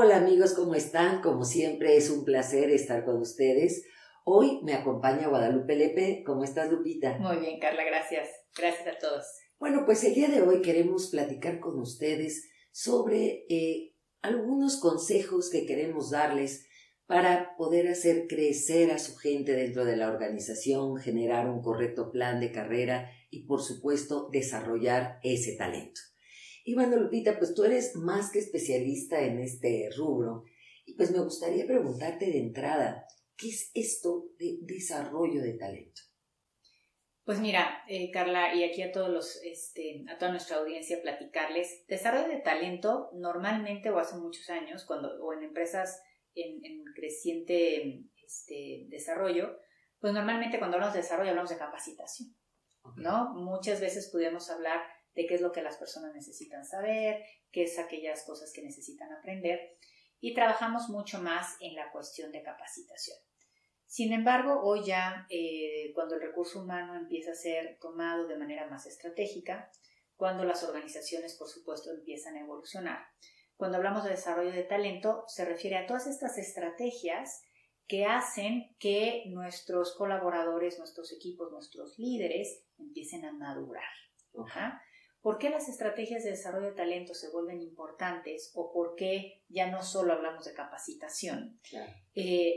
Hola amigos, ¿cómo están? Como siempre es un placer estar con ustedes. Hoy me acompaña Guadalupe Lepe. ¿Cómo estás, Lupita? Muy bien, Carla, gracias. Gracias a todos. Bueno, pues el día de hoy queremos platicar con ustedes sobre algunos consejos que queremos darles para poder hacer crecer a su gente dentro de la organización, generar un correcto plan de carrera y, por supuesto, desarrollar ese talento. Y bueno, Lupita, pues tú eres más que especialista en este rubro y pues me gustaría preguntarte de entrada, ¿qué es esto de desarrollo de talento? Pues mira, Carla, y aquí a todos a toda nuestra audiencia platicarles, desarrollo de talento normalmente o hace muchos años, o en empresas en creciente desarrollo, pues normalmente cuando hablamos de desarrollo hablamos de capacitación, ¿no? Muchas veces podemos hablar de qué es lo que las personas necesitan saber, qué es aquellas cosas que necesitan aprender, y trabajamos mucho más en la cuestión de capacitación. Sin embargo, hoy ya cuando el recurso humano empieza a ser tomado de manera más estratégica, cuando las organizaciones, por supuesto, empiezan a evolucionar, cuando hablamos de desarrollo de talento, se refiere a todas estas estrategias que hacen que nuestros colaboradores, nuestros equipos, nuestros líderes empiecen a madurar. ¿Ajá? ¿Por qué las estrategias de desarrollo de talento se vuelven importantes o por qué ya no solo hablamos de capacitación? Claro.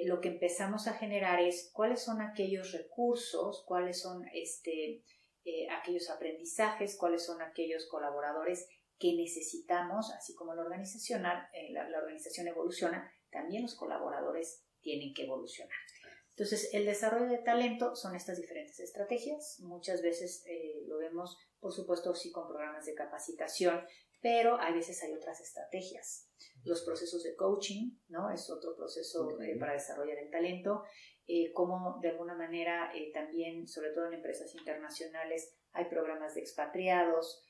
Lo que empezamos a generar es cuáles son aquellos recursos, cuáles son aquellos aprendizajes, cuáles son aquellos colaboradores que necesitamos, así como la organización evoluciona, también los colaboradores tienen que evolucionar. Entonces, el desarrollo de talento son estas diferentes estrategias. Muchas veces lo vemos, por supuesto, sí con programas de capacitación, pero a veces hay otras estrategias. Los procesos de coaching, ¿no? Es otro proceso para desarrollar el talento. Como de alguna manera también, sobre todo en empresas internacionales, hay programas de expatriados,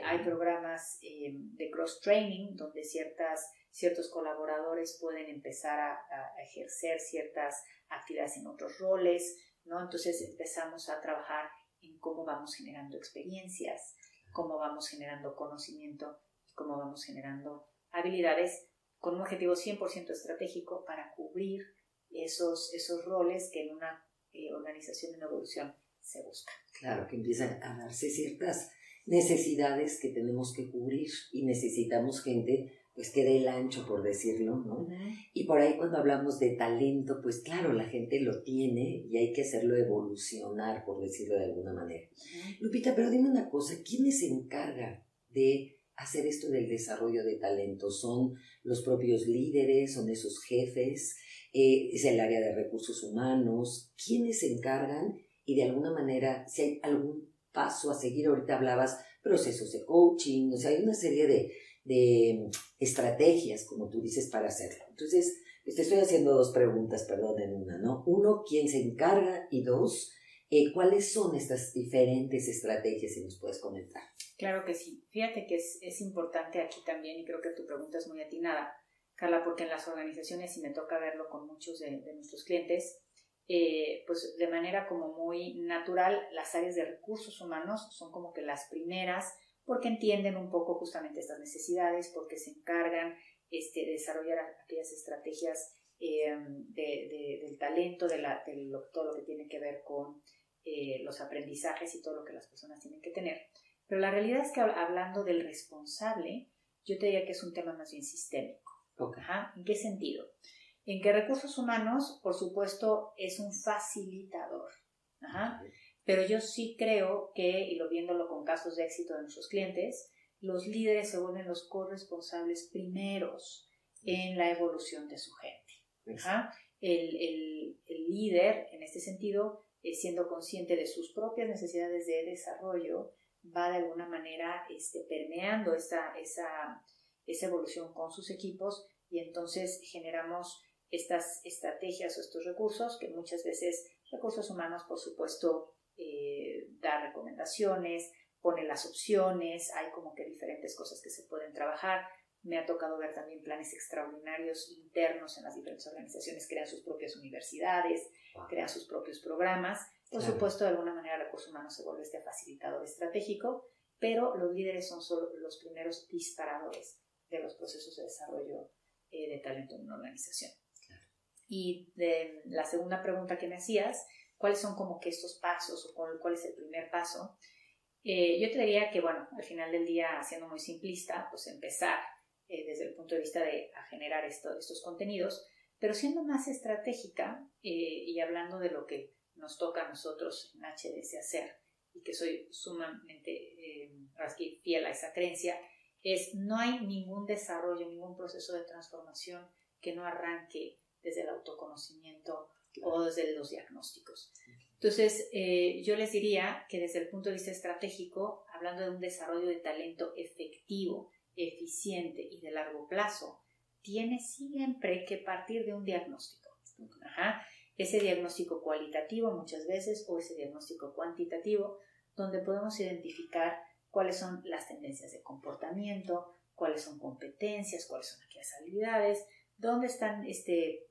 hay programas de cross-training, donde ciertos colaboradores pueden empezar a ejercer ciertas actividades en otros roles, ¿no? Entonces empezamos a trabajar en cómo vamos generando experiencias, cómo vamos generando conocimiento, cómo vamos generando habilidades con un objetivo 100% estratégico para cubrir esos roles que en una organización en evolución se buscan. Claro, que empiezan a darse ciertas necesidades que tenemos que cubrir y necesitamos gente pues que dé el ancho, por decirlo, ¿no? Uh-huh. Y por ahí cuando hablamos de talento, pues claro, la gente lo tiene y hay que hacerlo evolucionar, por decirlo de alguna manera. Uh-huh. Lupita, pero dime una cosa, ¿quién se encarga de hacer esto del desarrollo de talento? ¿Son los propios líderes? ¿Son esos jefes? ¿Es el área de recursos humanos? ¿Quiénes se encargan? Y de alguna manera, si hay algún paso a seguir, ahorita hablabas procesos de coaching, o sea, hay una serie de estrategias, como tú dices, para hacerlo. Entonces, te estoy haciendo dos preguntas, perdón, en una, ¿no? Uno, ¿quién se encarga? Y dos, ¿cuáles son estas diferentes estrategias, si nos puedes comentar? Claro que sí. Fíjate que es importante aquí también, y creo que tu pregunta es muy atinada, Carla, porque en las organizaciones, y me toca verlo con muchos de nuestros clientes, pues de manera como muy natural, las áreas de recursos humanos son como que las primeras, porque entienden un poco justamente estas necesidades, porque se encargan de desarrollar aquellas estrategias del talento, todo lo que tiene que ver con los aprendizajes y todo lo que las personas tienen que tener. Pero la realidad es que hablando del responsable, yo te diría que es un tema más bien sistémico. Okay. Ajá. ¿En qué sentido? En que recursos humanos, por supuesto, es un facilitador. Ajá. Okay. Pero yo sí creo que, y viéndolo con casos de éxito de nuestros clientes, los líderes se vuelven los corresponsables primeros en la evolución de su gente. Ajá. El líder, en este sentido, siendo consciente de sus propias necesidades de desarrollo, va de alguna manera permeando esa evolución con sus equipos, y entonces generamos estas estrategias o estos recursos que muchas veces recursos humanos, por supuesto, da recomendaciones, pone las opciones, hay como que diferentes cosas que se pueden trabajar. Me ha tocado ver también planes extraordinarios internos en las diferentes organizaciones, crean sus propias universidades, crean sus propios programas. Por supuesto, de alguna manera recursos humanos se vuelve este facilitador estratégico, pero los líderes son solo los primeros disparadores de los procesos de desarrollo de talento en una organización. Claro. Y de la segunda pregunta que me hacías, ¿cuáles son como que estos pasos o cuál es el primer paso? Yo te diría que, bueno, al final del día, siendo muy simplista, pues empezar desde el punto de vista de a generar estos contenidos, pero siendo más estratégica y hablando de lo que nos toca a nosotros en HDS hacer, y que soy sumamente fiel a esa creencia, no hay ningún desarrollo, ningún proceso de transformación que no arranque desde el autoconocimiento o desde los diagnósticos. Entonces, yo les diría que desde el punto de vista estratégico, hablando de un desarrollo de talento efectivo, eficiente y de largo plazo, tiene siempre que partir de un diagnóstico. Ajá. Ese diagnóstico cualitativo muchas veces o ese diagnóstico cuantitativo, donde podemos identificar cuáles son las tendencias de comportamiento, cuáles son competencias, cuáles son aquellas habilidades, dónde están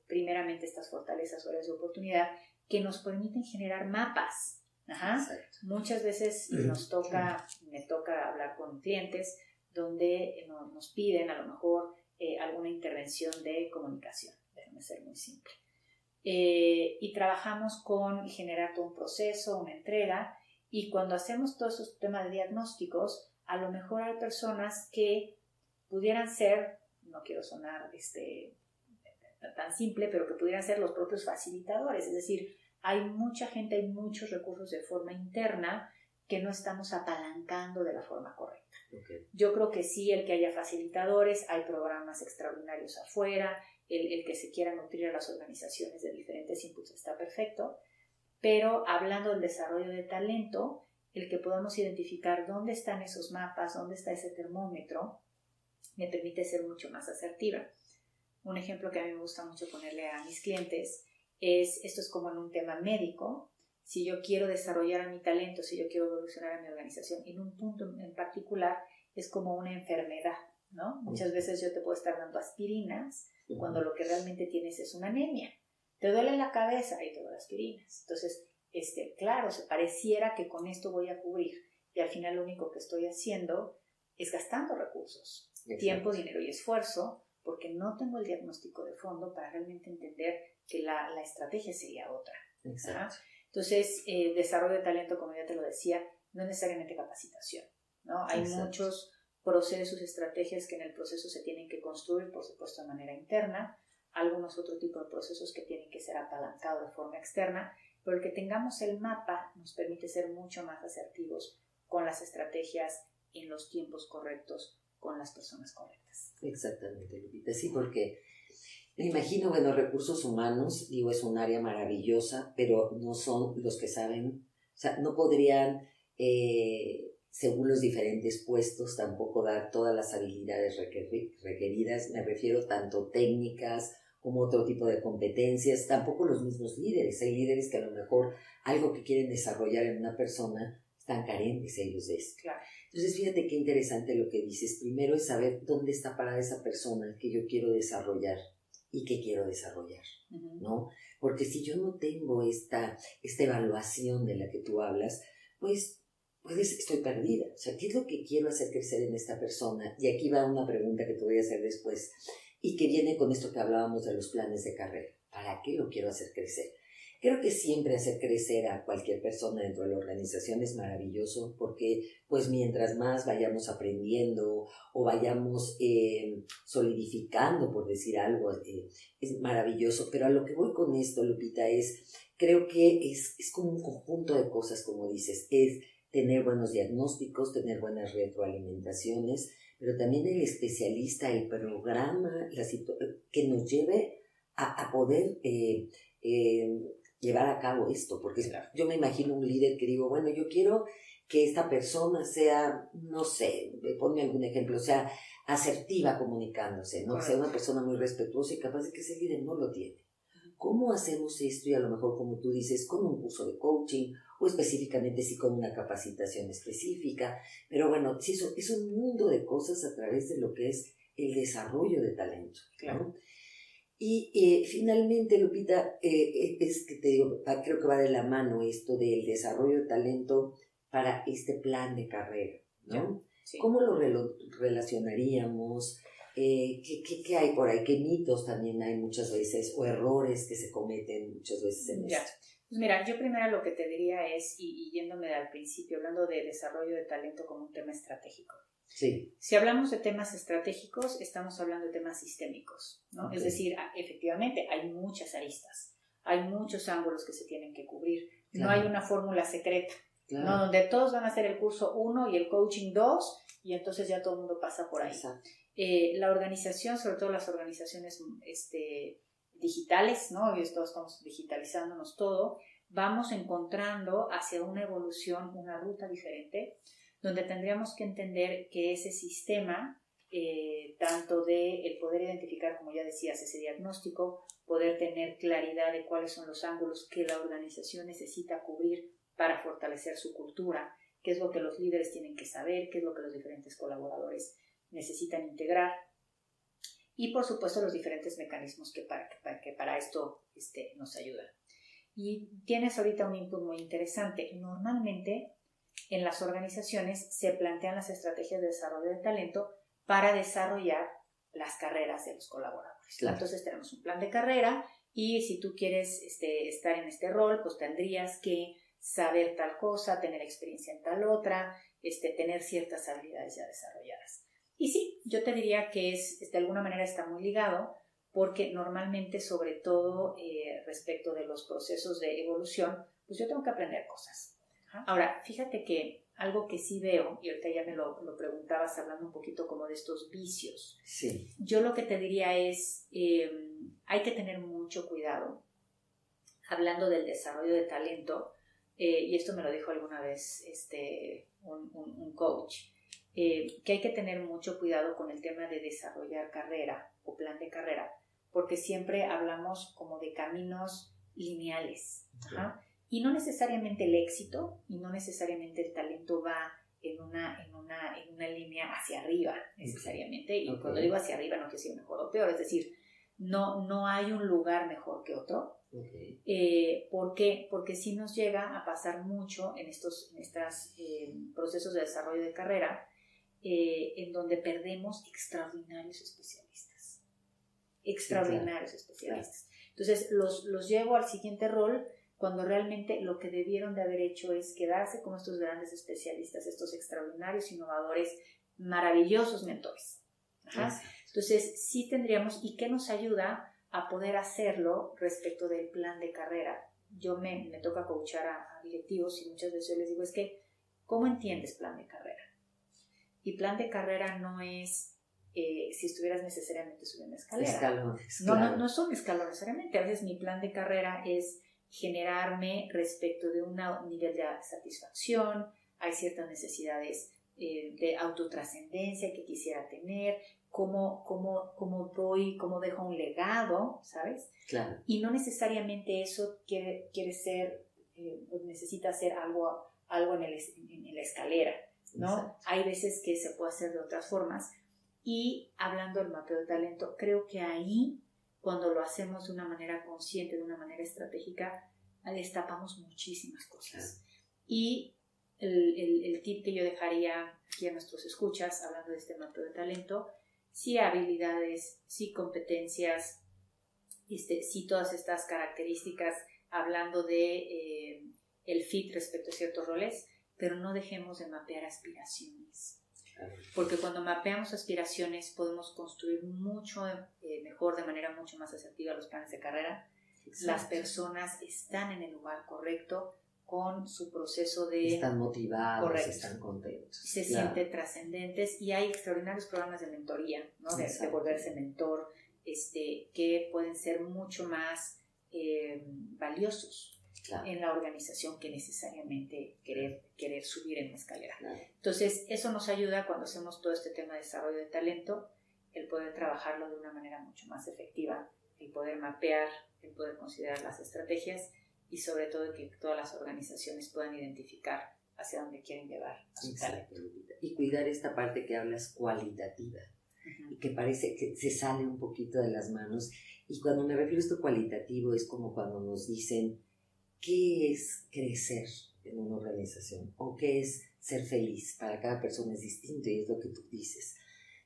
primeramente estas fortalezas o áreas de oportunidad que nos permiten generar mapas. Ajá. Muchas veces me toca hablar con clientes donde nos piden a lo mejor alguna intervención de comunicación, déjame ser muy simple. Y trabajamos con generar todo un proceso, una entrega, y cuando hacemos todos esos temas de diagnósticos, a lo mejor hay personas que pudieran ser, no quiero sonar tan simple, pero que pudieran ser los propios facilitadores, es decir, hay mucha gente, hay muchos recursos de forma interna que no estamos apalancando de la forma correcta. Okay. Yo creo que sí, el que haya facilitadores, hay programas extraordinarios afuera, el que se quiera nutrir a las organizaciones de diferentes inputs está perfecto, pero hablando del desarrollo de talento, el que podamos identificar dónde están esos mapas, dónde está ese termómetro, me permite ser mucho más asertiva. Un ejemplo que a mí me gusta mucho ponerle a mis clientes esto es como en un tema médico. Si yo quiero desarrollar a mi talento, si yo quiero evolucionar a mi organización en un punto en particular, es como una enfermedad, ¿no? Muchas veces yo te puedo estar dando aspirinas cuando lo que realmente tienes es una anemia. Te duele la cabeza y te doy aspirinas. Entonces, claro, se pareciera que con esto voy a cubrir y al final lo único que estoy haciendo es gastando recursos, tiempo, dinero y esfuerzo, porque no tengo el diagnóstico de fondo para realmente entender que la estrategia sería otra. Exacto. Entonces, desarrollo de talento, como ya te lo decía, no es necesariamente capacitación, ¿no? Hay muchos procesos, estrategias que en el proceso se tienen que construir, por supuesto, de manera interna, algunos otro tipo de procesos que tienen que ser apalancados de forma externa, pero el que tengamos el mapa nos permite ser mucho más asertivos con las estrategias en los tiempos correctos, con las personas correctas. Exactamente, Lupita, sí, porque me imagino, bueno, recursos humanos, digo, es un área maravillosa, pero no son los que saben, o sea, no podrían, según los diferentes puestos, tampoco dar todas las habilidades requeridas, me refiero tanto técnicas como otro tipo de competencias, tampoco los mismos líderes. Hay líderes que a lo mejor algo que quieren desarrollar en una persona están carentes ellos de eso. Claro. Entonces, fíjate qué interesante lo que dices. Primero es saber dónde está parada esa persona que yo quiero desarrollar y que quiero desarrollar, ¿no? Porque si yo no tengo esta evaluación de la que tú hablas, pues estoy perdida. O sea, ¿qué es lo que quiero hacer crecer en esta persona? Y aquí va una pregunta que te voy a hacer después y que viene con esto que hablábamos de los planes de carrera. ¿Para qué lo quiero hacer crecer? Creo que siempre hacer crecer a cualquier persona dentro de la organización es maravilloso porque pues mientras más vayamos aprendiendo o vayamos solidificando, por decir algo, es maravilloso. Pero a lo que voy con esto, Lupita, creo que es como un conjunto de cosas, como dices, es tener buenos diagnósticos, tener buenas retroalimentaciones, pero también el especialista, el programa, que nos lleve a poder llevar a cabo esto, porque yo me imagino un líder que digo, bueno, yo quiero que esta persona sea, no sé, ponme algún ejemplo, sea asertiva comunicándose, ¿no? Que sea una persona muy respetuosa y capaz de que ese líder no lo tiene. ¿Cómo hacemos esto? Y a lo mejor, como tú dices, con un curso de coaching o específicamente sí con una capacitación específica, pero bueno, sí, es un mundo de cosas a través de lo que es el desarrollo de talento, ¿no? Claro. Y finalmente, Lupita, es que te digo, creo que va de la mano esto del desarrollo de talento para este plan de carrera, ¿no? Sí. ¿Cómo lo relacionaríamos? ¿Qué hay por ahí? ¿Qué mitos también hay muchas veces o errores que se cometen muchas veces en esto? Pues mira, yo primero lo que te diría es, y yéndome al principio, hablando de desarrollo de talento como un tema estratégico. Sí. Si hablamos de temas estratégicos, estamos hablando de temas sistémicos, ¿no? Okay. Es decir, efectivamente hay muchas aristas, hay muchos ángulos que se tienen que cubrir. Claro. No hay una fórmula secreta, claro, ¿no? Donde todos van a hacer el curso 1 y el coaching 2 y entonces ya todo el mundo pasa por ahí. La organización, sobre todo las organizaciones digitales, ¿no? Y todos estamos digitalizándonos todo, vamos encontrando hacia una evolución, una ruta diferente, donde tendríamos que entender que ese sistema, tanto de el poder identificar, como ya decías, ese diagnóstico, poder tener claridad de cuáles son los ángulos que la organización necesita cubrir para fortalecer su cultura, qué es lo que los líderes tienen que saber, qué es lo que los diferentes colaboradores necesitan integrar, y por supuesto los diferentes mecanismos que para esto nos ayudan. Y tienes ahorita un input muy interesante. Normalmente en las organizaciones se plantean las estrategias de desarrollo de talento para desarrollar las carreras de los colaboradores. Claro. Entonces tenemos un plan de carrera y si tú quieres estar en este rol, pues tendrías que saber tal cosa, tener experiencia en tal otra, tener ciertas habilidades ya desarrolladas. Y sí, yo te diría que de alguna manera está muy ligado porque normalmente, sobre todo respecto de los procesos de evolución, pues yo tengo que aprender cosas. Ahora, fíjate que algo que sí veo, y ahorita ya me lo preguntabas hablando un poquito como de estos vicios. Sí. Yo lo que te diría es, hay que tener mucho cuidado, hablando del desarrollo de talento, y esto me lo dijo alguna vez un coach, que hay que tener mucho cuidado con el tema de desarrollar carrera o plan de carrera, porque siempre hablamos como de caminos lineales. Okay. ¿Ajá? Y no necesariamente el éxito y no necesariamente el talento va en una línea hacia arriba necesariamente. Y okay. Cuando digo hacia arriba no quiero decir mejor o peor, es decir, no hay un lugar mejor que otro. Okay. ¿Por qué? Porque sí nos llega a pasar mucho en estos procesos de desarrollo de carrera en donde perdemos extraordinarios especialistas. Extraordinarios especialistas. Entonces los llevo al siguiente rol cuando realmente lo que debieron de haber hecho es quedarse con estos grandes especialistas, estos extraordinarios innovadores, maravillosos mentores. Ajá. Entonces sí tendríamos, ¿y qué nos ayuda a poder hacerlo respecto del plan de carrera? Yo me toca coachar a directivos y muchas veces les digo, es que, ¿cómo entiendes plan de carrera? Y plan de carrera no es si estuvieras necesariamente subiendo escalera. Escalones, claro. No son escalones necesariamente. A veces mi plan de carrera es generarme respecto de un nivel de satisfacción, hay ciertas necesidades de autotrascendencia que quisiera tener, cómo dejo un legado, ¿sabes? Claro. Y no necesariamente eso quiere ser, necesita ser algo en la escalera, ¿no? Exacto. Hay veces que se puede hacer de otras formas. Y hablando del mapeo de talento, creo que ahí, cuando lo hacemos de una manera consciente, de una manera estratégica, destapamos muchísimas cosas. Y el tip que yo dejaría aquí a nuestros escuchas, hablando de este mapeo de talento, sí habilidades, sí competencias, sí todas estas características, hablando de el fit respecto a ciertos roles, pero no dejemos de mapear aspiraciones. Porque cuando mapeamos aspiraciones podemos construir mucho mejor, de manera mucho más asertiva los planes de carrera. Exacto. Las personas están en el lugar correcto con su proceso de... Están motivados, correcto. Están contentos. Se sienten trascendentes y hay extraordinarios programas de mentoría, ¿no? De volverse mentor, que pueden ser mucho más valiosos. Claro. En la organización que necesariamente querer subir en la escalera. Claro. Entonces, eso nos ayuda cuando hacemos todo este tema de desarrollo de talento, el poder trabajarlo de una manera mucho más efectiva, el poder mapear, el poder considerar las estrategias y sobre todo que todas las organizaciones puedan identificar hacia dónde quieren llevar a su talento. Y cuidar esta parte que hablas cualitativa, y que parece que se sale un poquito de las manos. Y cuando me refiero a esto cualitativo es como cuando nos dicen ¿qué es crecer en una organización? ¿O qué es ser feliz? Para cada persona es distinto y es lo que tú dices.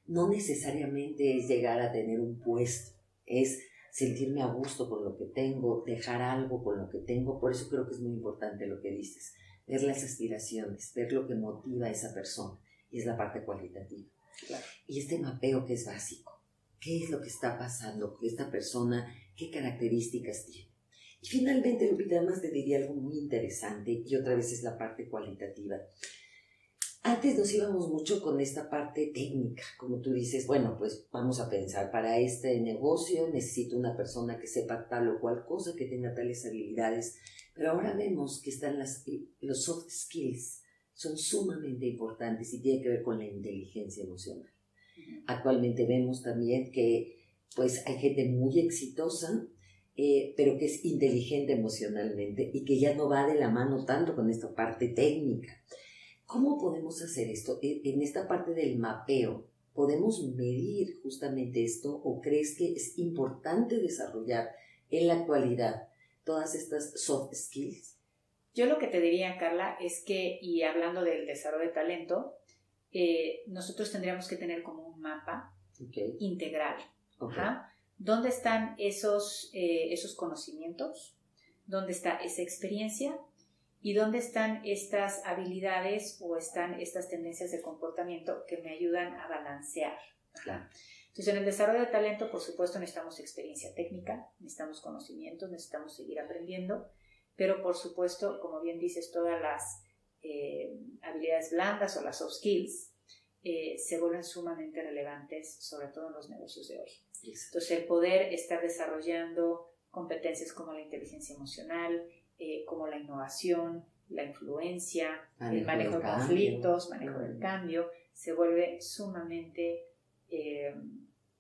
no necesariamente es llegar a tener un puesto, es sentirme a gusto con lo que tengo, dejar algo con lo que tengo. Por eso creo que es muy importante lo que dices, ver las aspiraciones, ver lo que motiva a esa persona, y es la parte cualitativa. Claro. Y este mapeo que es básico, ¿qué es lo que está pasando con esta persona? ¿Qué características tiene? Y finalmente, Lupita, además te diría algo muy interesante, y otra vez es la parte cualitativa. Antes nos íbamos mucho con esta parte técnica, como tú dices, bueno, pues vamos a pensar, para este negocio necesito una persona que sepa tal o cual cosa, que tenga tales habilidades, pero ahora vemos que están los soft skills, son sumamente importantes y tiene que ver con la inteligencia emocional. Actualmente vemos también que pues hay gente muy exitosa, pero que es inteligente emocionalmente y que ya no va de la mano tanto con esta parte técnica. ¿Cómo podemos hacer esto? En esta parte del mapeo, ¿podemos medir justamente esto o crees que es importante desarrollar en la actualidad todas estas soft skills? Yo lo que te diría, Carla, es que, y hablando del desarrollo de talento, nosotros tendríamos que tener como un mapa integral. ¿Dónde están esos conocimientos? ¿Dónde está esa experiencia? ¿Y dónde están estas habilidades o están estas tendencias de comportamiento que me ayudan a balancear? Claro. Entonces, en el desarrollo de talento, por supuesto, necesitamos experiencia técnica, necesitamos conocimientos, necesitamos seguir aprendiendo, pero por supuesto, como bien dices, todas las habilidades blandas o las soft skills se vuelven sumamente relevantes, sobre todo en los negocios de hoy. Entonces, el poder estar desarrollando competencias como la inteligencia emocional, como la innovación, la influencia, el manejo de conflictos, manejo del cambio, se vuelve sumamente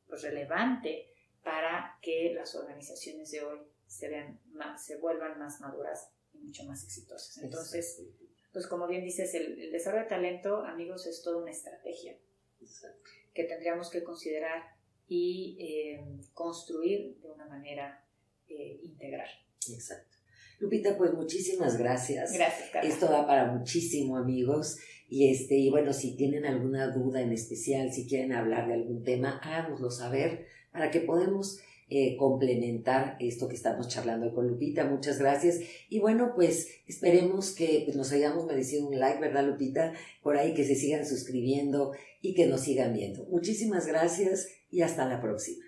relevante para que las organizaciones de hoy se vuelvan más maduras y mucho más exitosas. Entonces, pues como bien dices, el desarrollo de talento, amigos, es toda una estrategia que tendríamos que considerar y construir de una manera integral. Exacto. Lupita, pues muchísimas gracias. Gracias, Carla. Esto da para muchísimo, amigos. Y bueno, si tienen alguna duda en especial, si quieren hablar de algún tema, háganoslo saber para que podamos complementar esto que estamos charlando con Lupita. Muchas gracias. Y bueno, pues esperemos que nos hayamos merecido un like, ¿verdad, Lupita? Por ahí que se sigan suscribiendo y que nos sigan viendo. Muchísimas gracias y hasta la próxima.